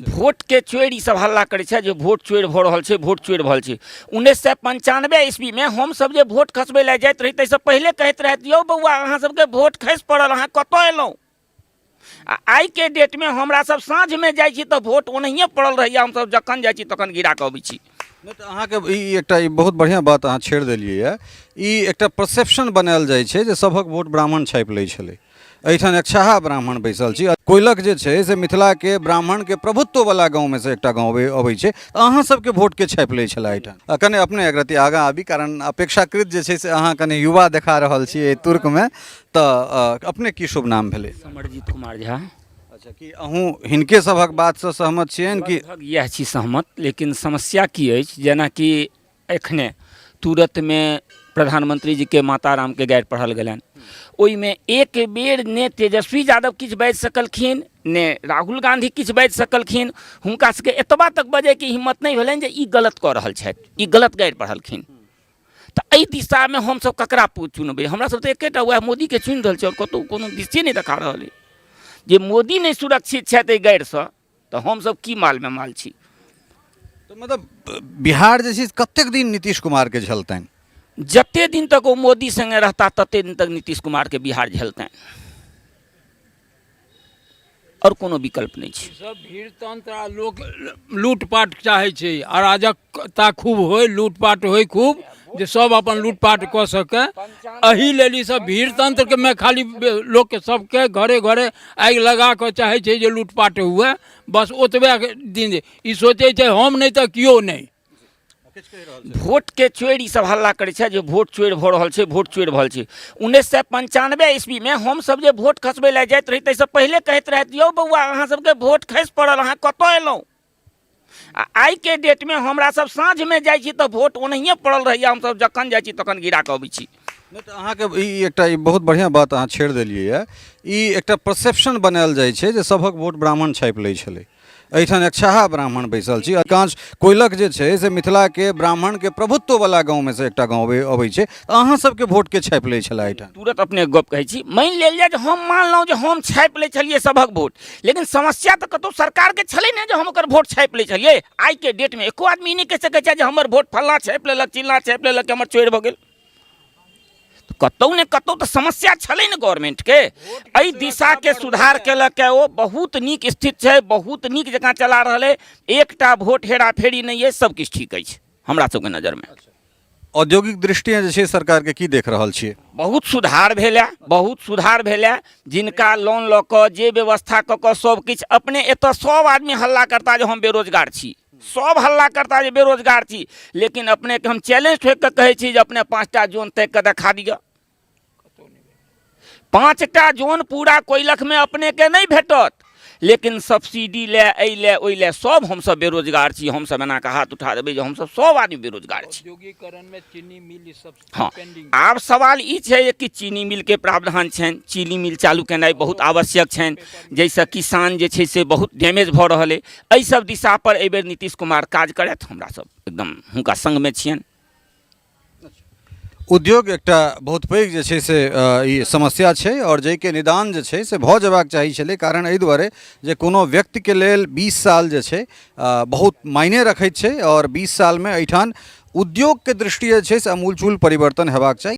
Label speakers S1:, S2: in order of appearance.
S1: Vote के चोरी सब हल्ला करे छे जे भोट चोरी भ रहल छे, भोट चोरी भल छे। 1995 ईस्वी में हम सब जे भोट खसबे ला जाइत रही तैसे पहले कहत रहत यौ बउआ अहाँ सबके भोट खस पड़ल, अहाँ कतऽ एलहुँ। आई के डेट में हमरा सब साँझ में जाइ छी तो भोट ओनहिए पड़ल रहैए, हम सब जखन जाइ छी तखन गिरा के अबै छी।
S2: नहीं तो अहाँ के एकटा बहुत बढ़िया बात अहाँ छेड़ देलिए है। एकटा परसेप्शन बनायल जाइ छै जे सभक वोट ब्राह्मण छापि लै छलै। एहिठाम अक्षाहा ब्राह्मण बैसल छी। कोइलक जे छै से मिथिला के ब्राह्मण के प्रभुत्व वाला गाँव में से एकटा गाँव अबै छै। अहाँ सबके वोट के छापि लै छलै एहिठाम। कने अपने एक रति आगाँ आबी, कारण अपेक्षाकृत जे छै से अहाँ कने युवा देखा रहल छी तुर्क में। तऽ अपने की शुभ नाम भेलै?
S1: समरजीत कुमार झा।
S2: अच्छा, कि अहूँ हिनके सभक बात से सहमत छियनि कि?
S1: यह छी सहमत, लेकिन समस्या की अछि जेना कि एखने तुरंत में प्रधानमंत्री जी के माता राम के गाड़ि पढ़ल गेलनि, ओहि में एक बेर ने तेजस्वी यादव किछु बाजि सकलखिन ने राहुल गांधी किछु बाजि सकलखिन। हुनका सबके एतबा तक बजे के हिम्मत नहीं भेलनि जे ई गलत कऽ रहल छथि, ई गलत गाड़ि पढ़लखिन। तऽ एहि दिशा में हम सब ककरा चुनबै? हमरा सब तऽ एकेटा वएह मोदी के चुनि रहल छै और कतहु कोनो दिशे नहीं देखा रहल है। जे मोदी नहीं सुरक्षित छथि एहि गाड़िसँ तऽ हम सब की माल में माल छी।
S2: तो मतलब बिहार जे छै कतेक दिन नीतीश कुमार के झलतनि?
S1: जते दिन तक वो मोदी संगे रहता तते दिन तक नीतीश कुमार के बिहार झेलते हैं, और कोनो विकल्प नहीं छै।
S3: सब भीड़ तंत्र आ लोक लूटपाट चाहे छै, अराजकता खूब होय, लूटपाट होय खूब, जे सब अपन लूटपाट कऽ सके। एही लेल ई सब भीड़ तंत्र के में खाली लोक के सबके घरे घरे आगि लगा कऽ चाहे छै जे लूटपाट हुए। बस ओतबे दिन ई सोचे छै हम नहीं तो कियो नहीं।
S1: भोट के चोरी सब हल्ला करे छे जे भोट चोरी भ रहल छे, भोट चोरी भल छे। 1995 ईस्वी में हम सब जे भोट खसबे ला जाइत रही तैसे पहले कहत रहत यौ बउआ अहाँ सबके भोट खस पड़ल, अहाँ कतऽ एलहुँ। आई के डेट में हमरा सब साँझ में जाइ छी तो भोट ओनहिए पड़ल रहैए, हम सब जखन जाइ छी तखन गिरा के अबै छी।
S2: नहीं तो अहाँ के एकटा बहुत बढ़िया बात अहाँ छेड़ देलिए है। एकटा परसेप्शन बनायल जाइ छै जे सभक वोट ब्राह्मण छापि लै छलै। एहिठाम अक्षाहा ब्राह्मण बैसल छी। अधिकांश कोइलक जे छै से मिथिला के ब्राह्मण के प्रभुत्व वाला गाँव में से एकटा गाँव अबै छै। अहाँ सबके वोट के छापि लै छलै एहिठाम?
S1: तुरंत अपने गप कहै छी। मान लेल जाए जे हम मानलहुँ जे हम छापि लै छलिए सभक वोट, लेकिन समस्या तऽ कतौ सरकार के छलै ने जे हम ओकर वोट छापि लै छलिए। आई के डेट में एको आदमी नहीं कह सकै छै जे हमर वोट फल्ला छापि लेलक, चिल्ला छापि लेलक, हमर चोरी भऽ गेल। कतौ ने कतौ तो समस्या छलै ने गवर्नमेंट के। एहि दिशा के सुधार केलक है, वो बहुत नीक स्थित छै, बहुत नीक जकाँ चला रहल है। एकटा वोट हेरा फेरी नहीं है, सब किछु ठीक अछि हमरा सबके नजर में।
S2: औद्योगिक दृष्टि जे छै सरकार के की देख रहल छियै?
S1: बहुत सुधार भेलै, बहुत सुधार भेलै। जिनका लोन लऽ कऽ जे व्यवस्था कऽ कऽ सब किछु अपने एतऽ सब आदमी हल्ला करता जे हम बेरोजगार छी, सब हल्ला करता जे बेरोजगार छी, लेकिन अपने के हम चैलेंज ठोक के कहै छी जे अपने 5टा जोन तय के देखा दिअ। 5टा जोन पूरा कोइलख में अपने के नहीं भेटत, लेकिन सब्सिडी ले एहि ले ओहि ले सब हम सब बेरोजगार छी। हम सब एना के हाथ उठा देबै जे हम सब आदमी बेरोजगार छी।
S3: औद्योगिकरण में चीनी मिल सब
S1: हाँ,
S3: पेंडिंग।
S1: आब सवाल ई छै कि चीनी मिल के प्रावधान छनि, चीनी मिल चालू केनाइ बहुत आवश्यक छनि, जैसे किसान जे छै से बहुत डैमेज भऽ रहल है। एहि सब दिशा पर एहि बेर नीतीश कुमार काज करथि, हमरा सब एकदम हुनका संग में छियनि।
S2: उद्योग एकटा बहुत पैघ जे छै से ई समस्या छै, और जाहिके निदान जे छै से भऽ जेबाक चाही छलै। कारण एहि दुआरे जे कोनो व्यक्तिके लेल 20 साल जे छै बहुत मायने रखैत छै, और 20 साल में एहिठाम उद्योग के दृष्टि जे छै से आमूलचूल परिवर्तन हेबाक चाही।